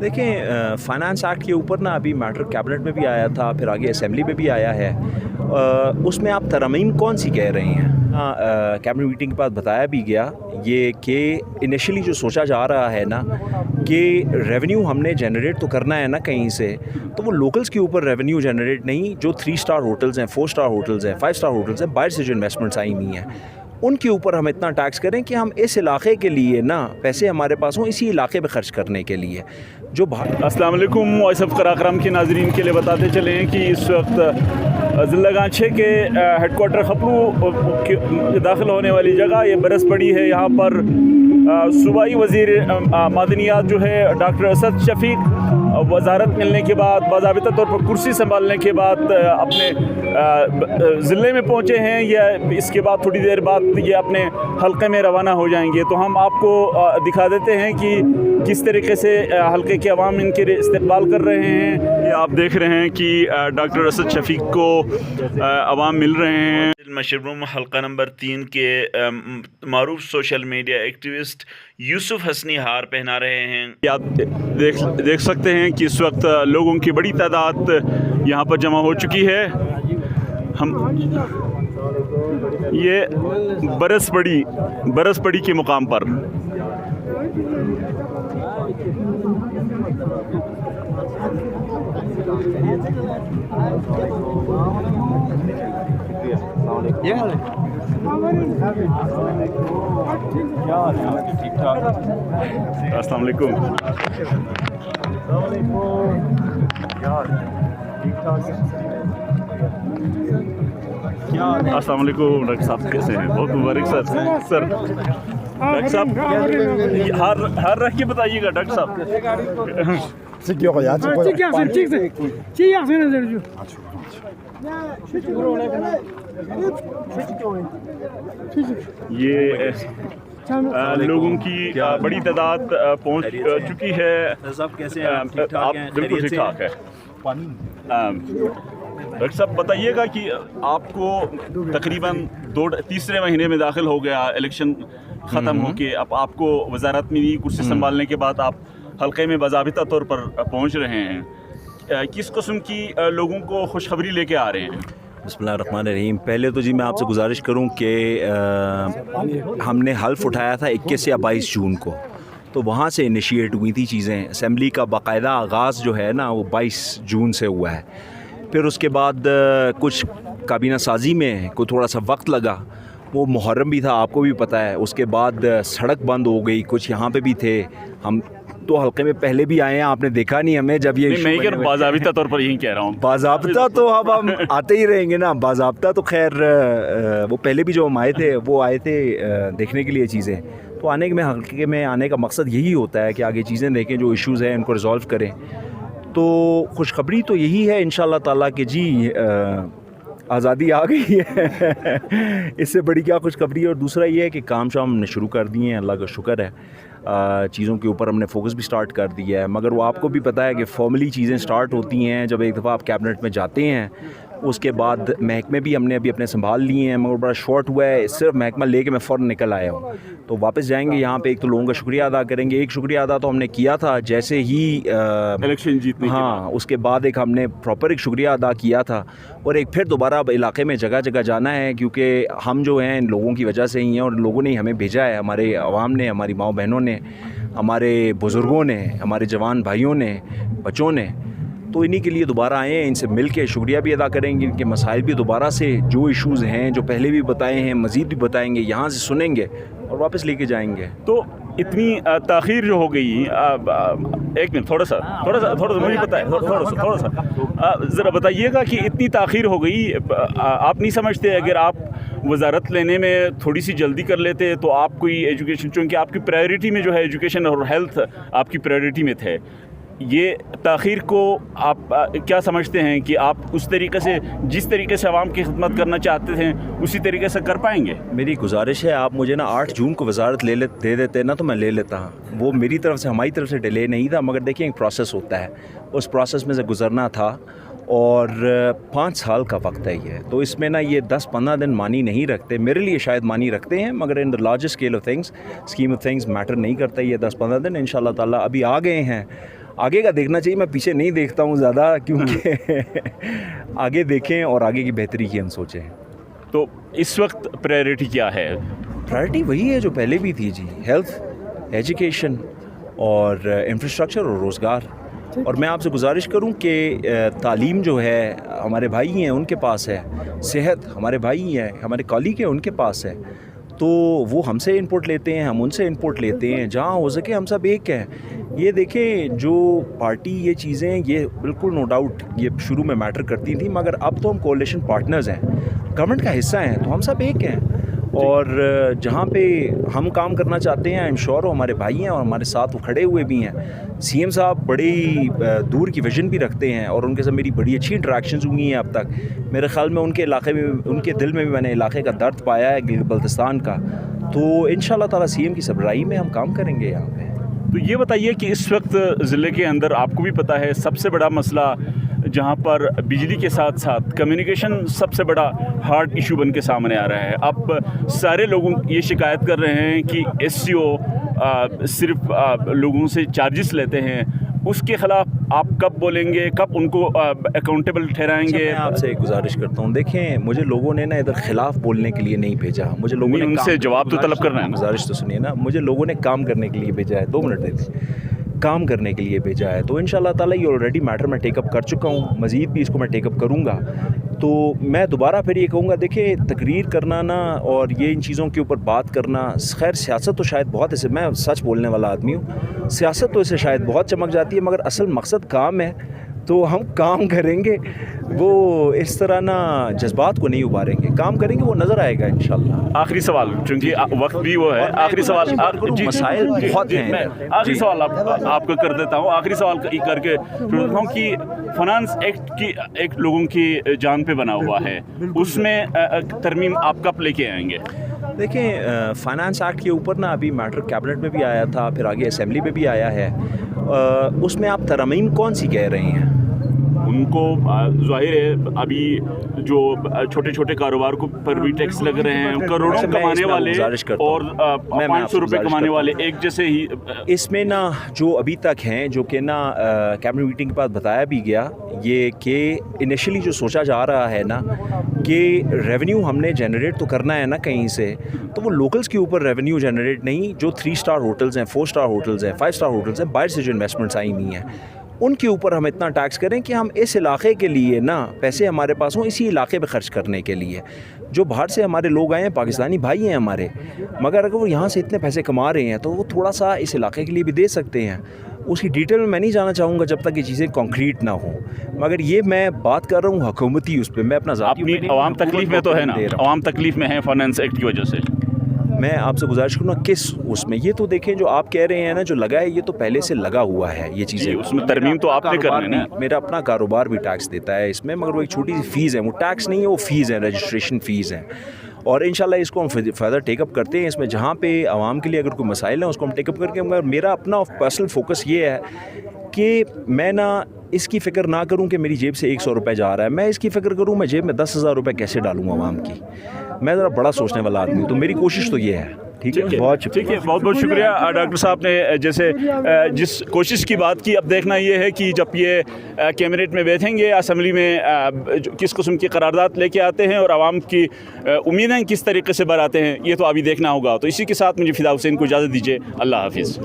देखें, finance act के ऊपर ना अभी मैटर कैबिनेट में भी आया था, फिर आगे असेंबली में भी आया है। उसमें आप तरमीम कौन सी कह रहे हैं? कैबिनेट मीटिंग के बाद बताया भी गया ये कि इनिशियली जो सोचा जा रहा है ना कि रेवेन्यू हमने जनरेट तो करना है ना कहीं से, तो वो लोकल्स के ऊपर रेवेन्यू जनरेट नहीं, जो 3 स्टार होटल्स हैं, 4 स्टार होटल्स हैं, 5 स्टार होटल्स हैं, बाहर से जो इन्वेस्टमेंट्स आई हुई हैं उनके ऊपर हम इतना टैक्स करें कि हम इस इलाके के लिए ना पैसे हमारे पास हों, इसी इलाके में ख़र्च करने के लिए। जो अस्सलाम वालेकुम। वॉइस ऑफ कराक्रम के नाजरीन के लिए बताते चलें कि इस वक्त ज़िला गांछे के हेडकोार्टर खपलू के दाखिल होने वाली जगह ये बरस पड़ी है। यहाँ पर सूबाई वज़ीर मादनियात जो है डॉक्टर असद शफीक वजारत मिलने के बाद, बाज़ाबिता तौर पर कुर्सी संभालने के बाद अपने ज़िले में पहुँचे हैं, या इसके बाद थोड़ी देर बाद ये अपने हलके में रवाना हो जाएंगे। तो हम आपको दिखा देते हैं कि किस तरीके से हलके के अवाम इनके इस्तकबाल कर रहे हैं। ये आप देख रहे हैं कि डॉक्टर असद शफीक को अवाम मिल रहे हैं। मशरूम हलका नंबर 3 के मारूफ social media activist Yusuf Hasni हार पहना रहे हैं। आप देख सकते हैं कि इस वक्त लोगों की बड़ी तादाद यहाँ पर जमा हो चुकी है। हम ये बरस पड़ी के मुकाम पर अस्सलाम वालेकुम। अस्सलाम वालेकुम डॉक्टर साहब, कैसे हैं? बहुत मुबारक सर। डॉक्टर साहब हार रख के बताइएगा डॉक्टर साहब। ये लोगों की बड़ी तादाद पहुंच चुकी है। कैसे हैं? आप बिल्कुल ठीक ठाक है। डॉक्टर साहब बताइएगा कि आपको तकरीबन तीसरे महीने में दाखिल हो गया, इलेक्शन ख़त्म होके अब आपको वजारत मिली, कुर्सी संभालने के बाद आप हल्के में बाज़ाबिता तौर पर पहुंच रहे हैं। किस किस्म की लोगों को खुशखबरी लेके आ रहे हैं? बिस्मिल्लाहिर्रहमानिर्रहीम। पहले तो जी मैं आपसे गुजारिश करूं कि हमने हल्फ उठाया था 21 या 22 जून को, तो वहाँ से इनिशिएट हुई थी चीज़ें। असेंबली का बाकायदा आगाज़ जो है ना वो 22 जून से हुआ है। फिर उसके बाद कुछ काबीना साजी में कोई थोड़ा सा वक्त लगा, वो मुहर्रम भी था, आपको भी पता है। उसके बाद सड़क बंद हो गई, कुछ यहाँ पे भी थे। हम तो हल्के में पहले भी आए हैं, आपने देखा नहीं हमें जब ये मैं बाज़ाबिता तौर पर यही कह रहा हूँ। बाज़ाबिता तो अब हम आते ही रहेंगे ना। बाज़ाबिता तो खैर वो पहले भी जो हम आए थे वो आए थे देखने के लिए चीज़ें। तो आने में हल्के में आने का मकसद यही होता है कि आगे चीज़ें देखें, जो इश्यूज़ हैं उनको रिज़ॉल्व करें। तो खुशखबरी तो यही है इंशाअल्लाह ताला कि जी आज़ादी आ गई है। इससे बड़ी क्या खुशखबरी है। और दूसरा ये है कि काम शाम हमने शुरू कर दिए हैं, अल्लाह का शुक्र है। चीज़ों के ऊपर हमने फोकस भी स्टार्ट कर दिया है। मगर वो आपको भी पता है कि फॉर्मली चीज़ें स्टार्ट होती हैं जब एक दफ़ा आप कैबिनेट में जाते हैं। उसके बाद महकमे भी हमने अभी अपने संभाल लिए हैं, मगर बड़ा शॉर्ट हुआ है। सिर्फ महकमा लेके मैं फ़ौरन निकल आया हूँ। तो वापस जाएंगे यहाँ पे, एक तो लोगों का शुक्रिया अदा करेंगे। एक शुक्रिया अदा तो हमने किया था जैसे ही इलेक्शन जीतने के बाद। उसके बाद एक हमने प्रॉपर एक शुक्रिया अदा किया था, और एक फिर दोबारा अब इलाके में जगह जगह जाना है, क्योंकि हम जो हैं इन लोगों की वजह से ही हैं, और लोगों ने ही हमें भेजा है। हमारे अवाम ने, हमारी माँ बहनों ने, हमारे बुज़ुर्गों ने, हमारे जवान भाइयों ने, बच्चों ने, तो इन्हीं के लिए दोबारा आए हैं। इनसे मिल के शुक्रिया भी अदा करेंगे। इनके मसाइल भी दोबारा से जो इश्यूज़ हैं, जो पहले भी बताए हैं, मज़ीद भी बताएंगे, यहाँ से सुनेंगे और वापस लेके जाएंगे। तो इतनी ताख़ीर जो हो गई, एक मिनट थोड़ा सा मुझे पता है, थोड़ा सा ज़रा बताइएगा कि इतनी ताख़ीर हो गई, आप नहीं समझते अगर आप वजारत लेने में थोड़ी सी जल्दी कर लेते तो आप कोई एजुकेशन, चूँकि आपकी प्रायोरिटी में जो है एजुकेशन और हेल्थ आपकी प्रायोरिटी में थे, ये ताख़ीर को आप क्या समझते हैं कि आप उस तरीके से, जिस तरीके से आवाम की खिदमत करना चाहते थे, उसी तरीके से कर पाएंगे? मेरी गुजारिश है, आप मुझे ना 8 जून को वजारत दे देते ना तो मैं ले लेता। वो मेरी तरफ से, हमारी तरफ से डिले नहीं था, मगर देखिए एक प्रोसेस होता है, उस प्रोसेस में से गुजरना था, और 5 साल का वक्त है ये। तो इसमें ना ये 10-15 दिन मानी नहीं रखते। मेरे लिए शायद मानी रखते हैं, मगर in the largest scale of things, scheme of things matter नहीं करता ये 10-15 दिन। इंशाअल्लाह ताला अभी आ गए हैं, آگے کا دیکھنا چاہیے. میں پیچھے نہیں دیکھتا ہوں زیادہ, کیونکہ آگے دیکھیں اور آگے کی بہتری کی ہم سوچیں. تو اس وقت پرائیورٹی کیا ہے؟ پرائرٹی وہی ہے جو پہلے بھی تھی جی, ہیلتھ, ایجوکیشن اور انفراسٹرکچر اور روزگار. اور میں آپ سے گزارش کروں کہ تعلیم جو ہے ہمارے بھائی ہیں ان کے پاس ہے, صحت ہمارے بھائی ہیں, ہمارے کالیگ ہیں ان کے پاس ہے, تو وہ ہم سے انپوٹ لیتے ہیں, ہم ان سے انپوٹ لیتے ہیں. جہاں ہو سکے ہم سب ایک ہیں. یہ دیکھیں جو پارٹی یہ چیزیں یہ بالکل نو ڈاؤٹ یہ شروع میں میٹر کرتی تھیں, مگر اب تو ہم کولیشن پارٹنرز ہیں, گورنمنٹ کا حصہ ہیں, تو ہم سب ایک ہیں. اور جہاں پہ ہم کام کرنا چاہتے ہیں, آئی ایم شیور وہ ہمارے بھائی ہیں اور ہمارے ساتھ وہ کھڑے ہوئے بھی ہیں. سی ایم صاحب بڑی دور کی ویژن بھی رکھتے ہیں اور ان کے ساتھ میری بڑی اچھی انٹریکشنز ہوئی ہیں اب تک. میرے خیال میں ان کے علاقے میں, ان کے دل میں بھی میں نے علاقے کا درد پایا ہے گلگت بلتستان کا. تو انشاءاللہ تعالیٰ سی ایم کی سربراہی میں ہم کام کریں گے یہاں پہ. تو یہ بتائیے کہ اس وقت ضلع کے اندر آپ کو بھی پتہ ہے سب سے بڑا مسئلہ جہاں پر بجلی کے ساتھ ساتھ کمیونیکیشن سب سے بڑا ہارڈ ایشو بن کے سامنے آ رہا ہے. اب سارے لوگوں یہ شکایت کر رہے ہیں کہ ایس سی او صرف لوگوں سے چارجز لیتے ہیں. اس کے خلاف آپ کب بولیں گے, کب ان کو اکاؤنٹیبل ٹھہرائیں گے؟ میں آپ سے ایک گزارش کرتا ہوں, دیکھیں مجھے لوگوں نے نا ادھر خلاف بولنے کے لیے نہیں بھیجا, مجھے لوگوں نے ان سے جواب تو طلب کرنا ہے. گزارش تو سنیے نا, مجھے لوگوں نے کام کرنے کے لیے بھیجا ہے. 2 منٹ دے دیں, کام کرنے کے لیے بھیجا ہے. تو انشاءاللہ تعالیٰ یہ آلریڈی میٹر میں ٹیک اپ کر چکا ہوں, مزید بھی اس کو میں ٹیک اپ کروں گا. تو میں دوبارہ پھر یہ کہوں گا, دیکھیں تقریر کرنا نا اور یہ ان چیزوں کے اوپر بات کرنا, خیر سیاست تو شاید بہت ایسے, میں سچ بولنے والا آدمی ہوں, سیاست تو اسے شاید بہت چمک جاتی ہے, مگر اصل مقصد کام ہے. تو ہم کام کریں گے, وہ اس طرح نا جذبات کو نہیں ابھاریں گے, کام کریں گے وہ نظر آئے گا انشاءاللہ. آخری سوال, چونکہ وقت بھی وہ ہے, آخری سوال مسائل بہت ہیں. میں آخری سوال آپ کو کر دیتا ہوں, آخری سوال کر کے چھوڑتا ہوں کہ فنانس ایکٹ کی ایک لوگوں کی جان پہ بنا ہوا ہے, اس میں ترمیم آپ کب لے کے آئیں گے؟ دیکھیں فائنانس ایکٹ کے اوپر نا ابھی میٹر کیبنٹ میں بھی آیا تھا, پھر آگے اسمبلی میں بھی آیا ہے. اس میں آپ ترمیم کون سی کہہ رہے ہیں؟ ان کو ظاہر ہے ابھی جو چھوٹے چھوٹے کاروبار کو پر بھی ٹیکس لگ رہے ہیں, کروڑوں کمانے والے اور 500 روپے کمانے والے ایک جیسے ہی. اس میں نا جو ابھی تک ہیں, جو کہ نا کیبنٹ میٹنگ کے بعد بتایا بھی گیا, یہ کہ انیشلی جو سوچا جا رہا ہے نا کہ ریونیو ہم نے جنریٹ تو کرنا ہے نا کہیں سے, تو وہ لوکلز کے اوپر ریونیو جنریٹ نہیں, جو 3 اسٹار ہوٹلز ہیں, 4 اسٹار ہوٹلز ہیں, 5 اسٹار ہوٹلز ہیں, باہر سے جو انویسٹمنٹس آئی ہوئی ہیں, ان کے اوپر ہم اتنا ٹیکس کریں کہ ہم اس علاقے کے لیے نا پیسے ہمارے پاس ہوں, اسی علاقے پہ خرچ کرنے کے لیے. جو باہر سے ہمارے لوگ آئے ہیں, پاکستانی بھائی ہیں ہمارے, مگر اگر وہ یہاں سے اتنے پیسے کما رہے ہیں تو وہ تھوڑا سا اس علاقے کے لیے بھی دے سکتے ہیں. اس کی ڈیٹیل میں نہیں جانا چاہوں گا جب تک یہ چیزیں کانکریٹ نہ ہوں, مگر یہ میں بات کر رہا ہوں حکومتی اس پہ, میں اپنا ذاتی عوام تکلیف میں تو ہے نا, عوام تکلیف میں ہے فائنانس ایکٹ کی وجہ سے. میں آپ سے گزارش کروں گا کس اس میں, یہ تو دیکھیں جو آپ کہہ رہے ہیں نا جو لگا ہے, یہ تو پہلے سے لگا ہوا ہے یہ چیزیں, اس میں ترمیم تو آپ نے کرنی ہے. میرا اپنا کاروبار بھی ٹیکس دیتا ہے اس میں, مگر وہ ایک چھوٹی سی فیس ہے, وہ ٹیکس نہیں ہے, وہ فیس ہے, رجسٹریشن فیس ہے. اور انشاءاللہ اس کو ہم فردر ٹیک اپ کرتے ہیں. اس میں جہاں پہ عوام کے لیے اگر کوئی مسائل ہیں اس کو ہم ٹیک اپ کر کے, مگر میرا اپنا پرسنل فوکس یہ ہے کہ میں نا اس کی فکر نہ کروں کہ میری جیب سے 100 روپے جا رہا ہے, میں اس کی فکر کروں میں جیب میں 10,000 روپے کیسے ڈالوں عوام کی. میں ذرا بڑا سوچنے والا آدمی ہوں, تو میری کوشش تو یہ ہے. ٹھیک ہے, بہت بہت شکریہ ڈاکٹر صاحب نے جیسے جس کوشش کی بات کی. اب دیکھنا یہ ہے کہ جب یہ کیبنٹ میں بیٹھیں گے, اسمبلی میں کس قسم کی قرارداد لے کے آتے ہیں اور عوام کی امیدیں کس طریقے سے بڑھاتے ہیں, یہ تو ابھی دیکھنا ہوگا. تو اسی کے ساتھ مجھے فدا حسین کو اجازت دیجیے. اللہ حافظ.